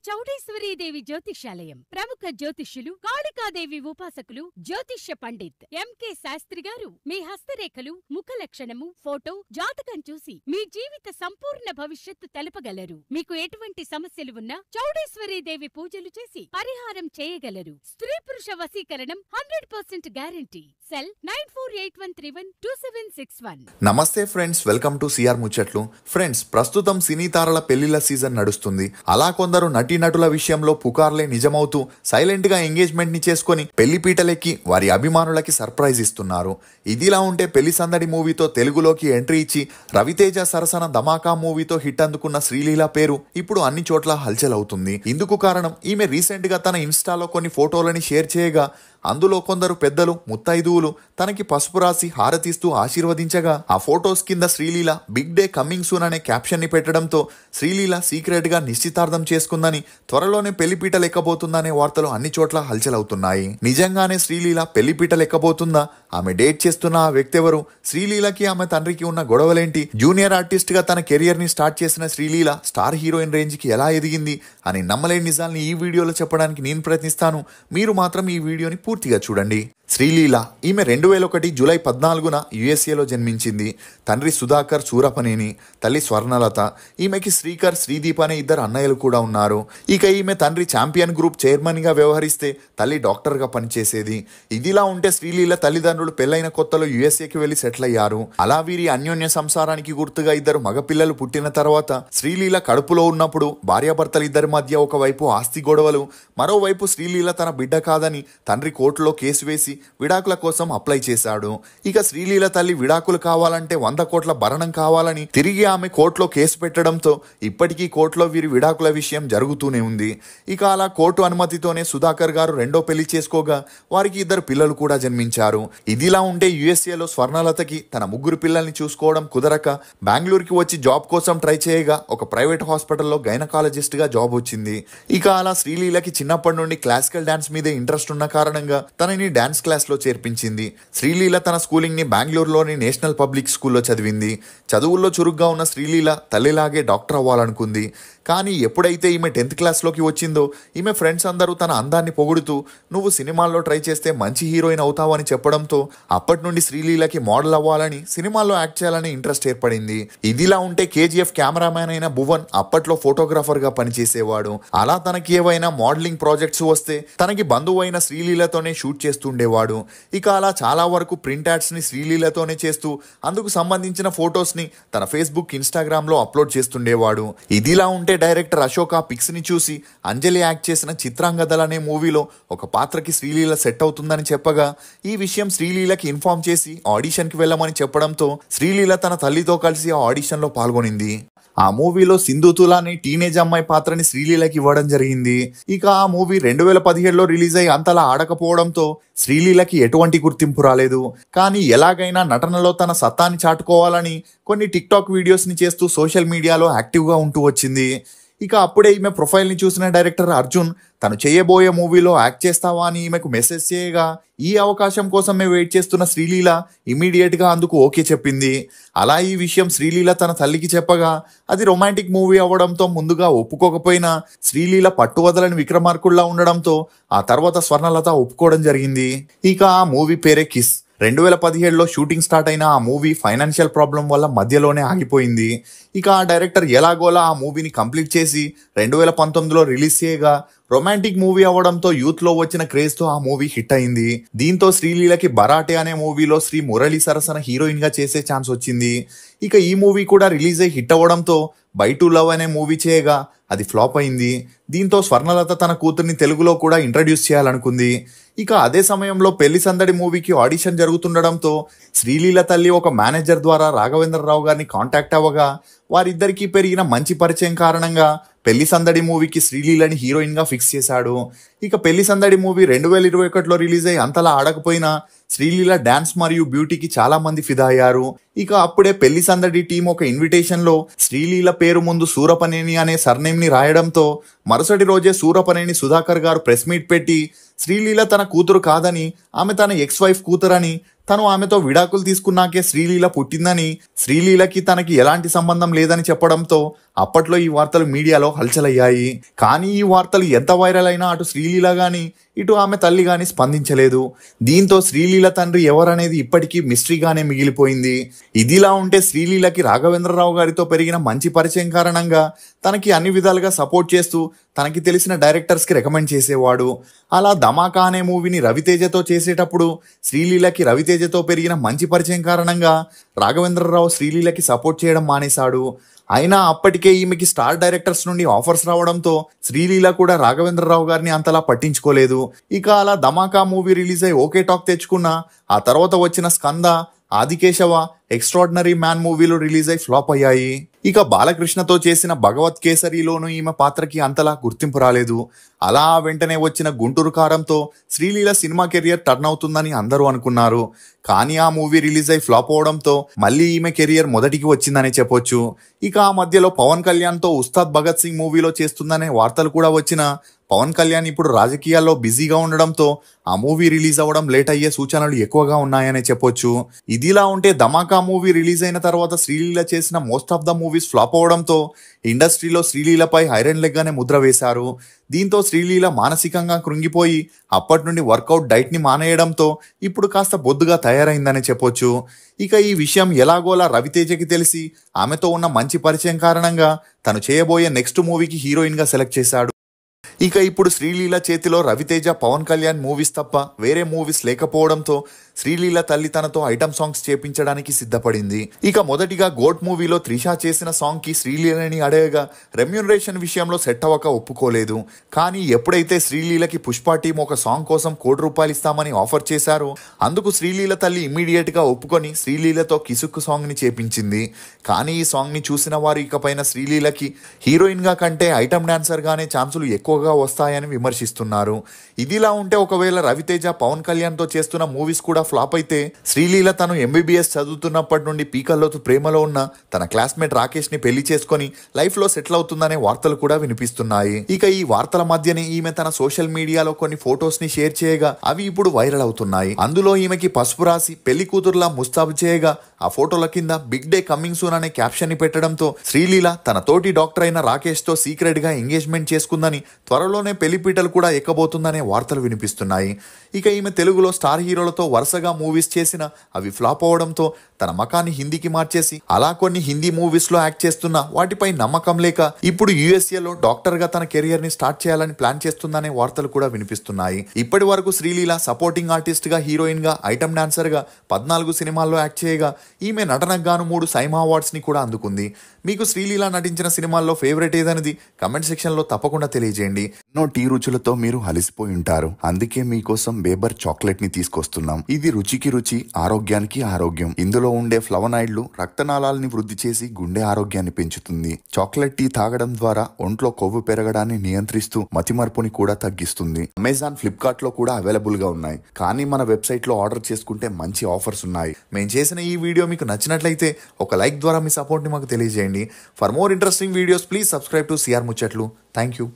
చౌడేశ్వరీదేవి జ్యోతిష్యాలయం ప్రముఖ జ్యోతిష్యులు కాళికాదేవి ఉపాసకులు జ్యోతిష్య పండిత్ ఎంకే శాస్త్రి గారు మీ హస్తరేఖలు ముఖ లక్షణము ఫోటో జాతకం చూసి మీ జీవిత సంపూర్ణ భవిష్యత్తు తెలపగలరు. మీకు ఎటువంటి సమస్యలు ఉన్నా చౌడేశ్వరీదేవి పూజలు చేసి పరిహారం చేయగలరు. స్త్రీ పురుష వశీకరణం 100% గ్యారంటీ. సెల్ 9481312761. నమస్తే ఫ్రెండ్స్, వెల్కమ్ టు సిఆర్ ముచ్చట్లు. ఫ్రెండ్స్, ప్రస్తుతం సినీ తారల పెళ్లిళ్ల సీజన్ నడుస్తుంది. అలా కొందరు నటీనటుల విషయంలో పుకార్లే నిజమవుతూ సైలెంట్ గా ఎంగేజ్మెంట్ ని చేసుకుని పెళ్లి పీటలెక్కి వారి అభిమానులకి సర్ప్రైజ్ ఇస్తున్నారు. ఇదిలా ఉంటే పెళ్లి సందడి మూవీతో తెలుగులోకి ఎంట్రీ ఇచ్చి రవితేజ సరసన ధమాకా మూవీతో హిట్ అందుకున్న శ్రీలీల పేరు ఇప్పుడు అన్ని చోట్ల హల్చల్ అవుతుంది. ఇందుకు కారణం ఈమె రీసెంట్ గా తన ఇన్స్టాలో కొన్ని ఫోటోలని షేర్ చేయగా అందులో కొందరు పెద్దలు ముత్తైదువులు తనకి పసుపు రాసి హారతిస్తూ ఆశీర్వదించగా ఆ ఫోటోస్ కింద Sreeleela big day coming soon అనే క్యాప్షన్ ని పెట్టడంతో శ్రీలీల సీక్రెట్ గా నిశ్చితార్థం చేసుకుందని, త్వరలోనే పెళ్లిపీట లెక్కబోతుందనే వార్తలు అన్ని చోట్ల హల్చల్ అవుతున్నాయి. నిజంగానే శ్రీలీల పెళ్లిపీట లెక్కబోతుందా? ఆమె డేట్ చేస్తున్న ఆ వ్యక్తి ఎవరు? శ్రీలీలకి ఆమె తండ్రికి ఉన్న గొడవలేంటి? జూనియర్ ఆర్టిస్ట్ గా తన కెరియర్ ని స్టార్ట్ చేసిన శ్రీలీల స్టార్ హీరోయిన్ రేంజ్ కి ఎలా ఎదిగింది అని నమ్మలేని నిజాల్ని ఈ వీడియోలో చెప్పడానికి నేను ప్రయత్నిస్తాను. మీరు మాత్రం ఈ వీడియోని పూర్తిగా చూడండి. శ్రీలీల ఈమె 2001 జూలై 14న యుఎస్ఏలో జన్మించింది. తండ్రి సుధాకర్ సూరపనేని, తల్లి స్వర్ణలత. ఈమెకి శ్రీకర్, శ్రీదీప్ అనే ఇద్దరు అన్నయ్యలు కూడా ఉన్నారు. ఇక ఈమె తండ్రి ఛాంపియన్ గ్రూప్ చైర్మన్ గా వ్యవహరిస్తే తల్లి డాక్టర్ గా పనిచేసేది. ఇదిలా ఉంటే శ్రీలీల తల్లిదండ్రులు పెళ్లైన కొత్తలో యుఎస్ఏకి వెళ్లి సెటిల్ అయ్యారు. అలా వీరి అన్యోన్య సంసారానికి గుర్తుగా ఇద్దరు మగపిల్లలు పుట్టిన తర్వాత శ్రీలీల కడుపులో ఉన్నప్పుడు భార్యాభర్తలు ఇద్దరి మధ్య ఒకవైపు ఆస్తి గొడవలు, మరోవైపు శ్రీలీల తన బిడ్డ కాదని తండ్రి కోర్టులో కేసు వేసి విడాకుల కోసం అప్లై చేశాడు. ఇక శ్రీలీల తల్లి విడాకులు కావాలంటే 100 కోట్ల భరణం కావాలని తిరిగి ఆమె కోర్టులో కేసు పెట్టడంతో ఇప్పటికీ కోర్టులో వీరి విడాకుల విషయం జరుగుతూనే ఉంది. ఇక అలా కోర్టు అనుమతితోనే సుధాకర్ గారు రెండో పెళ్లి చేసుకోగా వారికి ఇద్దరు పిల్లలు కూడా జన్మించారు. ఇదిలా ఉంటే యుఎస్ఏలో స్వర్ణలతకి తన 3 పిల్లల్ని చూసుకోవడం కుదరక బెంగళూరుకి వచ్చి జాబ్ కోసం ట్రై చేయగా ఒక ప్రైవేట్ హాస్పిటల్లో గైనకాలజిస్ట్ గా జాబ్ వచ్చింది. ఇక అలా శ్రీలీలకి చిన్నప్పటి నుండి క్లాసికల్ డాన్స్ మీదే ఇంట్రెస్ట్ ఉన్న కారణంగా తనని డాన్స్ క్లాస్ లో చేర్పించింది. శ్రీలీల తన స్కూలింగ్ ని బెంగళూరులోని నేషనల్ పబ్లిక్ స్కూల్లో చదివింది. చదువుల్లో చురుగ్గా ఉన్న శ్రీలీల తల్లిలాగే డాక్టర్ అవ్వాలనుకుంది. కానీ ఎప్పుడైతే ఈమె 10th క్లాస్లోకి వచ్చిందో ఈమె ఫ్రెండ్స్ అందరూ తన అందాన్ని పొగుడుతూ నువ్వు సినిమాల్లో ట్రై చేస్తే మంచి హీరోయిన్ అవుతావని చెప్పడంతో అప్పటి నుండి శ్రీలీలకి మోడల్ అవ్వాలని, సినిమాల్లో యాక్ట్ చేయాలని ఇంట్రెస్ట్ ఏర్పడింది. ఇదిలా ఉంటే కేజీఎఫ్ కెమెరామ్యాన్ అయిన భువన్ అప్పట్లో ఫోటోగ్రాఫర్ గా పనిచేసేవాడు. అలా తనకి ఏవైనా మోడలింగ్ ప్రాజెక్ట్స్ వస్తే తనకి బంధువు అయిన శ్రీలీలతోనే షూట్ చేస్తుండేవాడు. ఇక అలా చాలా వరకు ప్రింట్ యాడ్స్ ని శ్రీలీలతోనే చేస్తూ అందుకు సంబంధించిన ఫొటోస్ ని తన ఫేస్బుక్, ఇన్స్టాగ్రామ్ లో అప్లోడ్ చేస్తుండేవాడు. ఇదిలా ఉంటే డైరెక్టర్ అశోక్ ఆ పిక్స్ ని చూసి అంజలి యాక్ట్ చేసిన చిత్రాంగదల్ అనే మూవీలో ఒక పాత్రకి శ్రీలీల సెట్ అవుతుందని చెప్పగా ఈ విషయం శ్రీలీలకి ఇన్ఫార్మ్ చేసి ఆడిషన్ కి వెళ్ళమని చెప్పడంతో శ్రీలీల తన తల్లితో కలిసి ఆ ఆడిషన్ లో పాల్గొనింది. ఆ మూవీలో సింధుతులా అనే టీనేజ్ అమ్మాయి పాత్రని శ్రీలీలకి ఇవ్వడం జరిగింది. ఇక ఆ మూవీ 2017లో రిలీజ్ అయ్యి అంతలా ఆడకపోవడంతో శ్రీలీలకి ఎటువంటి గుర్తింపు రాలేదు. కానీ ఎలాగైనా నటనలో తన సత్తాని చాటుకోవాలని కొన్ని టిక్టాక్ వీడియోస్ ని చేస్తూ సోషల్ మీడియాలో యాక్టివ్ గా ఉంటూ వచ్చింది. ఇక అప్పుడే ఈమె ప్రొఫైల్ ని చూసిన డైరెక్టర్ అర్జున్ తను చేయబోయే మూవీలో యాక్ట్ చేస్తావా అని ఈమెకు మెసేజ్ చేయగా ఈ అవకాశం కోసమే వెయిట్ చేస్తున్న శ్రీలీల ఇమీడియట్ గా అందుకు ఓకే చెప్పింది. అలా ఈ విషయం శ్రీలీల తన తల్లికి చెప్పగా అది రొమాంటిక్ మూవీ అవ్వడంతో ముందుగా ఒప్పుకోకపోయినా శ్రీలీల పట్టువదలని విక్రమార్కుల్లా ఉండడంతో ఆ తర్వాత స్వర్ణలత ఒప్పుకోవడం జరిగింది. ఇక ఆ మూవీ పేరే కిస్. 2017లో షూటింగ్ స్టార్ట్ అయిన ఆ మూవీ ఫైనాన్షియల్ ప్రాబ్లం వల్ల మధ్యలోనే ఆగిపోయింది. ఇక ఆ డైరెక్టర్ ఎలాగోలా ఆ మూవీని కంప్లీట్ చేసి 2019లో రిలీజ్ చేయగా రొమాంటిక్ మూవీ అవ్వడంతో యూత్ లో వచ్చిన క్రేజ్ తో ఆ మూవీ హిట్ అయింది. దీంతో శ్రీలీలకి బరాటే అనే మూవీలో శ్రీ మురళి సరసన హీరోయిన్ గా చేసే ఛాన్స్ వచ్చింది. ఇక ఈ మూవీ కూడా రిలీజ్ అయ్యి హిట్ అవ్వడంతో బై టు లవ్ అనే మూవీ చేయగా అది ఫ్లాప్ అయింది. దీంతో స్వర్ణలత తన కూతుర్ని తెలుగులో కూడా ఇంట్రడ్యూస్ చేయాలనుకుంది. ఇక అదే సమయంలో పెళ్లి సందడి మూవీకి ఆడిషన్ జరుగుతుండడంతో శ్రీలీల తల్లి ఒక మేనేజర్ ద్వారా రాఘవేంద్రరావు గారిని కాంటాక్ట్ అవ్వగా వారిద్దరికీ పెరిగిన మంచి పరిచయం కారణంగా పెళ్లి సందడి మూవీకి శ్రీలీలని హీరోయిన్ గా ఫిక్స్ చేశాడు. ఇక పెళ్లి సందడి మూవీ 2021లో రిలీజ్ అయ్యి అంతలా ఆడకపోయినా శ్రీలీల డాన్స్ మరియు బ్యూటీకి చాలా మంది ఫిదా అయ్యారు. ఇక అప్పుడే పెళ్లి సందడి టీం ఒక ఇన్విటేషన్ లో శ్రీలీల పేరు ముందు సూరపనేని అనే సర్నేమ్ ని రాయడంతో మరుసటి రోజే సూరపనేని సుధాకర్ గారు ప్రెస్ మీట్ పెట్టి శ్రీలీల తన కూతురు కాదని, ఆమె తన ఎక్స్ వైఫ్ కూతురని, తను ఆమెతో విడాకులు తీసుకున్నాకే శ్రీలీల పుట్టిందని, శ్రీలీలకి తనకి ఎలాంటి సంబంధం లేదని చెప్పడంతో అప్పట్లో ఈ వార్తలు మీడియాలో హల్చలయ్యాయి. కానీ ఈ వార్తలు ఎంత వైరల్ అయినా అటు శ్రీలీల గాని ఇటు ఆమె తల్లి గాని స్పందించలేదు. దీంతో శ్రీలీల తండ్రి ఎవరనేది ఇప్పటికీ మిస్టరీగానే మిగిలిపోయింది. ఇదిలా ఉంటే శ్రీలీలకి రాఘవేంద్రరావు గారితో పెరిగిన మంచి పరిచయం కారణంగా తనకి అన్ని విధాలుగా సపోర్ట్ చేస్తూ తనకి తెలిసిన డైరెక్టర్స్కి రికమెండ్ చేసేవాడు. అలా ధమాకా అనే మూవీని రవితేజతో చేసేటప్పుడు శ్రీలీలకి రవితేజతో పెరిగిన మంచి పరిచయం కారణంగా రాఘవేంద్రరావు శ్రీలీలకి సపోర్ట్ చేయడం మానేశాడు. అయినా అప్పటికే ఈమెకి స్టార్ డైరెక్టర్స్ నుండి ఆఫర్స్ రావడంతో శ్రీలీల కూడా రాఘవేంద్రరావు గారిని అంతలా పట్టించుకోలేదు. ఇక అలా ధమాకా మూవీ రిలీజ్ అయి ఓకే టాక్ తెచ్చుకున్న ఆ తర్వాత వచ్చిన స్కంద, ఆదికేశవ, ఎక్స్ట్రాడినరీ మ్యాన్ మూవీలు రిలీజ్ అయి ఫ్లాప్ అయ్యాయి. ఇక బాలకృష్ణతో చేసిన భగవత్ కేసరిలోనూ ఈమె పాత్రకి అంతలా గుర్తింపు రాలేదు. అలా వెంటనే వచ్చిన గుంటూరు కారంతో శ్రీలీల సినిమా కెరియర్ టర్న్ అవుతుందని అందరూ అనుకున్నారు. కానీ ఆ మూవీ రిలీజ్ అయి ఫ్లాప్ అవడంతో మళ్ళీ ఈమె కెరియర్ మొదటికి వచ్చిందనే చెప్పొచ్చు. ఇక ఆ మధ్యలో పవన్ కళ్యాణ్తో ఉస్తాద్ భగత్ సింగ్ మూవీలో చేస్తుందనే వార్తలు కూడా వచ్చిన పవన్ కళ్యాణ్ ఇప్పుడు రాజకీయాల్లో బిజీగా ఉండడంతో ఆ మూవీ రిలీజ్ అవ్వడం లేట్ అయ్యే సూచనలు ఎక్కువగా ఉన్నాయనే చెప్పొచ్చు. ఇదిలా ఉంటే ధమాకా మూవీ రిలీజ్ అయిన తర్వాత శ్రీలీల చేసిన most of the movies flop అవడంతో ఇండస్ట్రీలో శ్రీలీలపై ఐరన్ లెగ్ అనే ముద్ర వేశారు. దీంతో శ్రీలీల మానసికంగా కృంగిపోయి అప్పటి నుండి వర్కౌట్ డైట్ని మానేయడంతో ఇప్పుడు కాస్త బొద్దుగా తయారైందనే చెప్పొచ్చు. ఇక ఈ విషయం ఎలాగోలా రవితేజకి తెలిసి ఆమెతో ఉన్న మంచి పరిచయం కారణంగా తను చేయబోయే నెక్స్ట్ మూవీకి హీరోయిన్గా సెలెక్ట్ చేశాడు. ఇక ఇప్పుడు శ్రీలీల చేతిలో రవితేజ, పవన్ కళ్యాణ్ మూవీస్ తప్ప వేరే మూవీస్ లేకపోవడంతో శ్రీలీల తల్లి తనతో ఐటమ్ సాంగ్స్ చేపించడానికి సిద్ధపడింది. ఇక మొదటిగా గోట్ మూవీలో త్రిష చేసిన సాంగ్ కి శ్రీలీలని అడగగా రెమ్యూనరేషన్ విషయంలో సెట్ అవ్వక ఒప్పుకోలేదు. కానీ ఎప్పుడైతే శ్రీలీలకి పుష్ప టీం ఒక సాంగ్ కోసం ₹1,00,00,000 ఇస్తామని ఆఫర్ చేశారో అందుకు శ్రీలీల తల్లి ఇమ్మీడియట్ గా ఒప్పుకొని శ్రీలీలతో కిసుక్కు సాంగ్ ని చేపించింది. కానీ ఈ సాంగ్ ని చూసిన వారు ఇకపైన శ్రీలీలకి హీరోయిన్ గా కంటే ఐటమ్ డాన్సర్ గానే ఛాన్సులు ఎక్కువగా వస్తాయని విమర్శిస్తున్నారు. ఇదిలా ఉంటే ఒకవేళ రవితేజ పవన్ కళ్యాణ్ తో చేస్తున్న మూవీస్ కూడా ఫ్లాప్ అయితే శ్రీలీల తను MBBS చదువుతున్నప్పటి నుండి పీకల్లోతు ప్రేమలో ఉన్న తన క్లాస్మేట్ రాకేష్ ని పెళ్లి చేసుకుని లైఫ్ లో సెటిల్ అవుతుందనే వార్తలు కూడా వినిపిస్తున్నాయి. ఇక ఈ వార్తల మధ్యనే ఈమె తన సోషల్ మీడియాలో కొన్ని ఫొటోస్ ని షేర్ చేయగా అవి ఇప్పుడు వైరల్ అవుతున్నాయి. అందులో ఈమెకి పసుపు రాసి పెళ్లి కూతురులా ముస్తాబు చేయగా ఆ ఫోటోల కింద బిగ్ డే కమింగ్ సూన్ అనే క్యాప్షన్ ని పెట్టడంతో శ్రీలీల తన తోటి డాక్టర్ అయిన రాకేష్ తో సీక్రెట్ గా ఎంగేజ్మెంట్ చేసుకుందని, త్వరలోనే పెళ్లిపీటలు కూడా ఎక్కబోతుందనే వార్తలు వినిపిస్తున్నాయి. ఇక ఈమె తెలుగులో స్టార్ హీరోలతో వరుసగా మూవీస్ చేసిన అవి ఫ్లాప్ అవడంతో తన మకాన్ని హిందీకి మార్చేసి అలా కొన్ని హిందీ మూవీస్ లో యాక్ట్ చేస్తున్న వాటిపై నమ్మకం లేక ఇప్పుడు USA డాక్టర్ గా తన కెరియర్ ని స్టార్ట్ చేయాలని ప్లాన్ చేస్తుందనే వార్తలు కూడా వినిపిస్తున్నాయి. ఇప్పటి వరకు శ్రీలీల సపోర్టింగ్ ఆర్టిస్ట్ గా, హీరోయిన్ గా, ఐటమ్ డాన్సర్ గా 14 సినిమాల్లో యాక్ట్ చేయగా ఈమె నటనకు గాను 3 సైమా అవార్డ్స్ ని కూడా అందుకుంది. మీకు శ్రీలీల నటించిన సినిమాల్లో ఫేవరెట్ ఏదనేది కమెంట్ సెక్షన్ లో తప్పకుండా తెలియజేయండి. ఎన్నో టీ రుచులతో మీరు అలసిపోయి ఉంటారు. అందుకే మీకోసం బేబర్ చాక్లెట్ ని తీసుకొస్తున్నాం. ఇది రుచికి రుచి, ఆరోగ్యానికి ఆరోగ్యం. ఇందులో ఉండే ఫ్లవనాయిడ్లు రక్తనాళాలని వృద్ధి చేసి గుండె ఆరోగ్యాన్ని పెంచుతుంది. చాక్లెట్ టీ తాగడం ద్వారా ఒంట్లో కొవ్వు పెరగడాన్ని నియంత్రిస్తూ మతిమరుపుని కూడా తగ్గిస్తుంది. అమెజాన్, ఫ్లిప్కార్ట్ లో కూడా అవైలబుల్ గా ఉన్నాయి. కానీ మన వెబ్సైట్ లో ఆర్డర్ చేసుకుంటే మంచి ఆఫర్స్ ఉన్నాయి. మేము చేసిన ఈ వీడియో మీకు నచ్చినట్లయితే ఒక లైక్ ద్వారా మీ సపోర్ట్ ని మాకు తెలియజేయండి. For more interesting videos please subscribe to CR Muchatlu. Thank you.